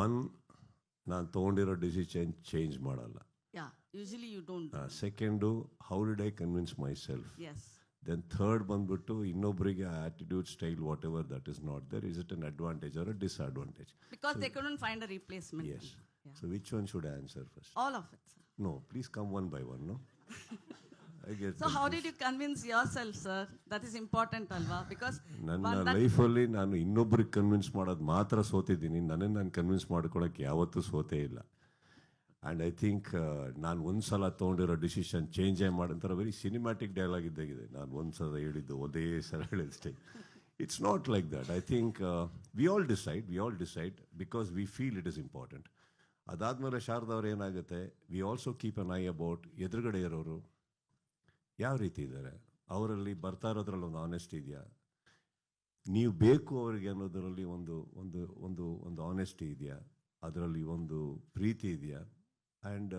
One, ನಾನು ತೊಗೊಂಡಿರೋ decision change ಮಾಡಲ್ಲ. Yeah, usually you don't do. Second, how did I convince myself. Yes. Then third ಬಂದ್ಬಿಟ್ಟು ಇನ್ನೊಬ್ಬರಿಗೆ attitude style whatever that is not there, is it an advantage or a disadvantage? Because they couldn't find a replacement. Yes. Yeah. So which one should I answer first? All of it, sir. No, please come one by one, no? I get So how did you convince yourself, sir? That is important, alva? Because ನನ್ನ ಲೈಫಲ್ಲಿ ನಾನು ಇನ್ನೊಬ್ರಿಗೆ convince ಮಾಡೋದು ಮಾತ್ರ ಸೋತಿದ್ದೀನಿ. ನಾನು convince ಮಾಡ್ಕೊಳಕ್ಕೆ ಯಾವತ್ತೂ ಸೋತೇ ಇಲ್ಲ. ಆ್ಯಂಡ್ ಐ ಥಿಂಕ್ ನಾನು ಒಂದು ಸಲ ತೊಗೊಂಡಿರೋ ಡಿಸಿಷನ್ ಚೇಂಜೇ ಮಾಡಂತಾರೆ ವೆರಿ ಸಿನಿಮ್ಯಾಟಿಕ್ ಡೈಲಾಗ್ ಇದ್ದಾಗಿದೆ. ನಾನು ಒಂದು ಸಲ ಹೇಳಿದ್ದು ಒಂದೇ ಸಲ ಹೇಳಿದಷ್ಟೇ. It's not like that. I think we all decide because we feel it is important. ಅದಾದಮೇಲೆ ಶಾರದವ್ರು ಏನಾಗುತ್ತೆ, we also keep an eye about ಎದುರುಗಡೆ ಇರೋರು ಯಾವ ರೀತಿ ಇದ್ದಾರೆ, ಅವರಲ್ಲಿ ಬರ್ತಾ ಇರೋದ್ರಲ್ಲಿ ಒಂದು ಆನೆಸ್ಟ್ ಇದೆಯಾ, ನೀವು ಬೇಕು ಅವರಿಗೆ ಅನ್ನೋದರಲ್ಲಿ ಒಂದು ಒಂದು ಒಂದು ಒಂದು ಆನೆಸ್ಟಿ ಇದೆಯಾ, ಅದರಲ್ಲಿ ಒಂದು ಪ್ರೀತಿ ಇದೆಯಾ. And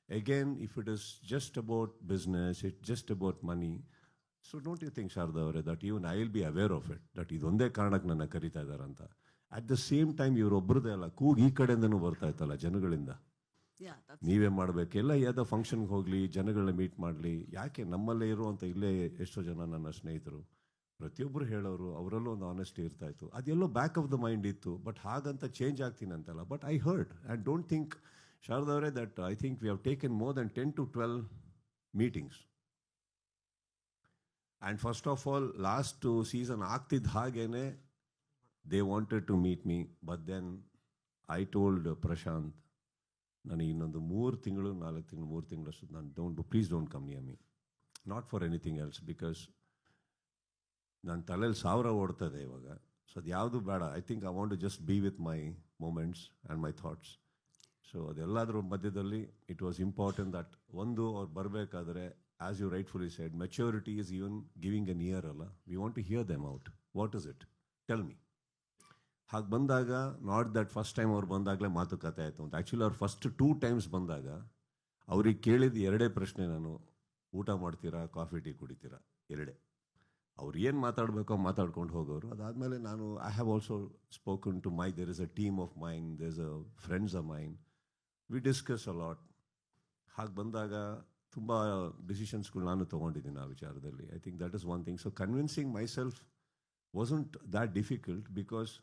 again if it is just about business, it just about money, so don't you think Sharada ಅವರೇ that even I will be aware of it, that ಇದೊಂದೇ ಕಾರಣಕ್ಕೆ ನನ್ನ ಕರಿತಾ ಇದ್ದಾರಂತ. ಅಟ್ ದ ಸೇಮ್ ಟೈಮ್ ಇವರೊಬ್ಬರದೇ ಅಲ್ಲ, ಕೂಗು ಈ ಕಡೆಯಿಂದನೂ ಬರ್ತಾ ಇತ್ತಲ್ಲ ಜನಗಳಿಂದ, ನೀವೇ ಮಾಡಬೇಕು, ಎಲ್ಲ ಯಾವುದೋ ಫಂಕ್ಷನ್ಗೆ ಹೋಗಲಿ, ಜನಗಳನ್ನ ಮೀಟ್ ಮಾಡಲಿ, ಯಾಕೆ ನಮ್ಮಲ್ಲೇ ಇರುವಂಥ ಇಲ್ಲೇ ಎಷ್ಟೋ ಜನ ನನ್ನ ಸ್ನೇಹಿತರು ಪ್ರತಿಯೊಬ್ಬರು ಹೇಳೋರು, ಅವರಲ್ಲೂ ಒಂದು ಆನೆಸ್ಟಿ ಇರ್ತಾ ಇತ್ತು. ಅದೆಲ್ಲೋ ಬ್ಯಾಕ್ ಆಫ್ ದ ಮೈಂಡ್ ಇತ್ತು, ಬಟ್ ಹಾಗಂತ ಚೇಂಜ್ ಆಗ್ತೀನಿ ಅಂತಲ್ಲ. But I heard and don't think Sharada ಅವರೇ that I think we have taken more than 10 to 12 meetings. And first of all last season ಆಗ್ತಿದ್ದ ಹಾಗೇನೆ they wanted to meet me, but then I told Prashant, ನನಗೆ ಇನ್ನೊಂದು 3 ತಿಂಗಳು 4 ತಿಂಗಳು 3 ತಿಂಗಳಷ್ಟು ನಾನು please don't come near me, not for anything else, because ನನ್ನ ತಲೆಯಲ್ಲಿ 1000 ಓಡ್ತದೆ ಇವಾಗ. ಸೊ ಅದು ಯಾವುದು ಬೇಡ. I think I want to just be with my moments and my thoughts. So ಅದೆಲ್ಲದ್ರ ಮಧ್ಯದಲ್ಲಿ ಇಟ್ ವಾಸ್ ಇಂಪಾರ್ಟೆಂಟ್ ದಟ್ ಒಂದು ಅವ್ರು ಬರಬೇಕಾದ್ರೆ, as you rightfully said, maturity is even giving an ear ಅಲ್ಲ. We want to hear them out, what is it, tell me. ಹಾಗೆ ಬಂದಾಗ not that first time ಅವ್ರು ಬಂದಾಗಲೇ ಮಾತುಕತೆ ಆಯಿತು ಅಂತ. ಆ್ಯಕ್ಚುಲಿ ಅವ್ರು ಫಸ್ಟ್ 2 times ಬಂದಾಗ ಅವ್ರಿಗೆ ಕೇಳಿದ 2 ಪ್ರಶ್ನೆ ನಾನು, ಊಟ ಮಾಡ್ತೀರಾ, ಕಾಫಿ ಟೀ ಕುಡಿತೀರಾ, 2. ಅವ್ರು ಏನು ಮಾತಾಡಬೇಕೋ ಮಾತಾಡ್ಕೊಂಡು ಹೋಗೋರು. ಅದಾದಮೇಲೆ ನಾನು I have also spoken to my, there is a team of mine, there is a friends of mine, we discuss a lot. ಹಾಗೆ ಬಂದಾಗ ತುಂಬ ಡಿಸಿಷನ್ಸ್ಗಳು ನಾನು ತೊಗೊಂಡಿದ್ದೀನಿ ಆ ವಿಚಾರದಲ್ಲಿ. I think that is one thing. So convincing myself wasn't that difficult, because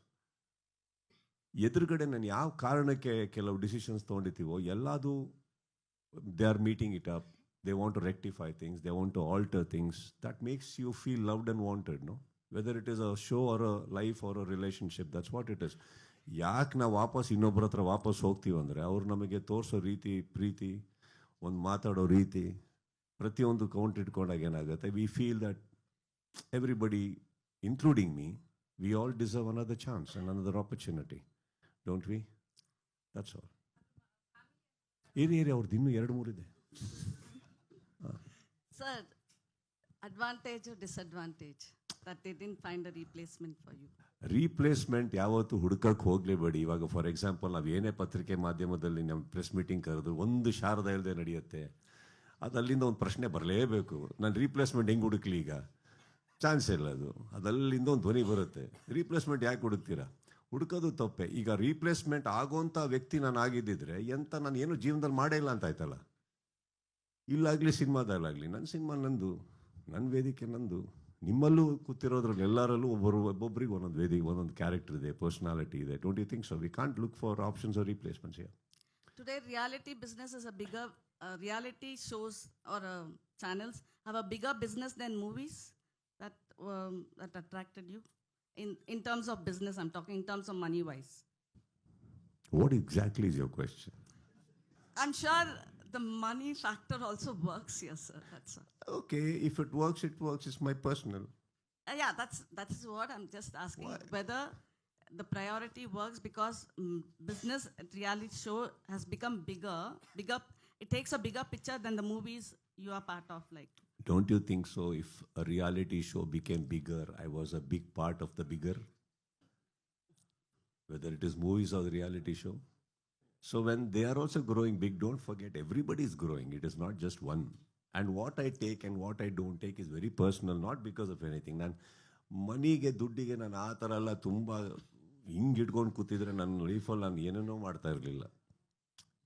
ಎದುರುಗಡೆ ನಾನು ಯಾವ ಕಾರಣಕ್ಕೆ ಕೆಲವು ಡಿಸಿಷನ್ಸ್ ತೊಗೊಂಡಿರ್ತೀವೋ ಎಲ್ಲದು they are meeting it up, they want to rectify things, they want to alter things. That makes you feel loved and wanted, no? Whether it is a show or a life or a relationship, that's what it is. ಯಾಕೆ ನಾವು ವಾಪಸ್ ಇನ್ನೊಬ್ಬರ ಹತ್ರ ವಾಪಸ್ ಹೋಗ್ತೀವಿ ಅಂದರೆ, ಅವ್ರು ನಮಗೆ ತೋರಿಸೋ ರೀತಿ, ಪ್ರೀತಿ, ಒಂದು ಮಾತಾಡೋ ರೀತಿ, ಪ್ರತಿಯೊಂದು ಕೌಂಟ್ ಇಟ್ಕೊಂಡಾಗ ಏನಾಗುತ್ತೆ, we feel that everybody including me, we all deserve another chance and another opportunity, don't we? That's all. ಏರಿ ಅವ್ರದ್ದು ಇನ್ನೂ 2-3 ಇದೆ. Sir, advantage or disadvantage that they didn't find a replacement for you? Replacement ಯಾವತ್ತೂ ಹುಡುಕಕ್ಕೆ ಹೋಗಲೇಬೇಡಿ. ಇವಾಗ for example ನಾವು ಏನೇ ಪತ್ರಿಕೆ ಮಾಧ್ಯಮದಲ್ಲಿ ನಮ್ಮ ಪ್ರೆಸ್ ಮೀಟಿಂಗ್ ಕರೆದು ಒಂದು ಶಾರದಾ ಇಲ್ಲದೆ ನಡೆಯುತ್ತೆ, ಅದು ಅಲ್ಲಿಂದ ಒಂದು ಪ್ರಶ್ನೆ ಬರಲೇಬೇಕು, ನಾನು ರೀಪ್ಲೇಸ್ಮೆಂಟ್ ಹೆಂಗೆ ಹುಡುಕ್ಲಿ, ಈಗ ಚಾನ್ಸ್ ಇಲ್ಲ. ಅದಲ್ಲಿಂದ ಒಂದು ಧ್ವನಿ ಬರುತ್ತೆ, ರೀಪ್ಲೇಸ್ಮೆಂಟ್ ಯಾಕೆ ಹುಡುಕ್ತೀರಾ, ಹುಡುಕೋದು ತಪ್ಪೆ. ಈಗ ರೀಪ್ಲೇಸ್ಮೆಂಟ್ ಆಗೋಂಥ ವ್ಯಕ್ತಿ ನಾನು ಆಗಿದ್ದಿದ್ರೆ ಎಂತ ನಾನು ಏನು ಜೀವನದಲ್ಲಿ ಮಾಡೇ ಇಲ್ಲ ಅಂತ ಆಯ್ತಲ್ಲ. ಇಲ್ಲಾಗಲಿ ಸಿನಿಮಾದಲ್ಲಾಗಲಿ ನನ್ನ ಸಿನಿಮಾ ನಂದು, ನನ್ನ ವೇದಿಕೆ ನಂದು. ನಿಮ್ಮಲ್ಲೂ ಕೂತಿರೋದ್ರಲ್ಲಿ ಎಲ್ಲರಲ್ಲೂ ಒಬ್ಬೊಬ್ಬರಿಗೆ ಒಂದೊಂದು ವೇದಿಕೆ, ಒಂದೊಂದು ಕ್ಯಾರೆಕ್ಟರ್ ಇದೆ, ಪರ್ಸನಾಲಿಟಿ ಇದೆ. Don't you think so? We can't look for options or replacements here. Today reality business is a bigger reality shows or channels have a bigger business than movies. That attracted you in terms of business. I'm talking in terms of money wise. What exactly is your question? I'm sure the money factor also works here, sir. That's all. Okay, if it works, it works. It's my personal. Yeah, that is what I'm just asking. Why? Whether the priority works, because business reality show has become bigger. It takes a bigger picture than the movies you are part of. Like, don't you think so? If a reality show became bigger, I was a big part of the bigger. Whether it is movies or the reality show. So when they are also growing big, don't forget everybody is growing. It is not just one. And what I take and what I don't take is very personal, not because of anything. ನಾನು ಮನಿಗೆ ದುಡ್ಡಿಗೆ ನಾನು ಆ ಥರ ಎಲ್ಲ ತುಂಬ ಹಿಂಗೆ ಇಟ್ಕೊಂಡು ಕೂತಿದ್ರೆ ನನ್ನ ಲೈಫಲ್ಲಿ ನಾನು ಏನೇನೋ ಮಾಡ್ತಾ ಇರಲಿಲ್ಲ.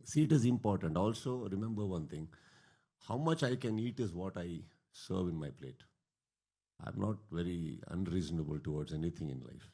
See, it is important. Also, remember one thing. How much I can eat is what I serve in my plate. I'm not very unreasonable towards anything in life.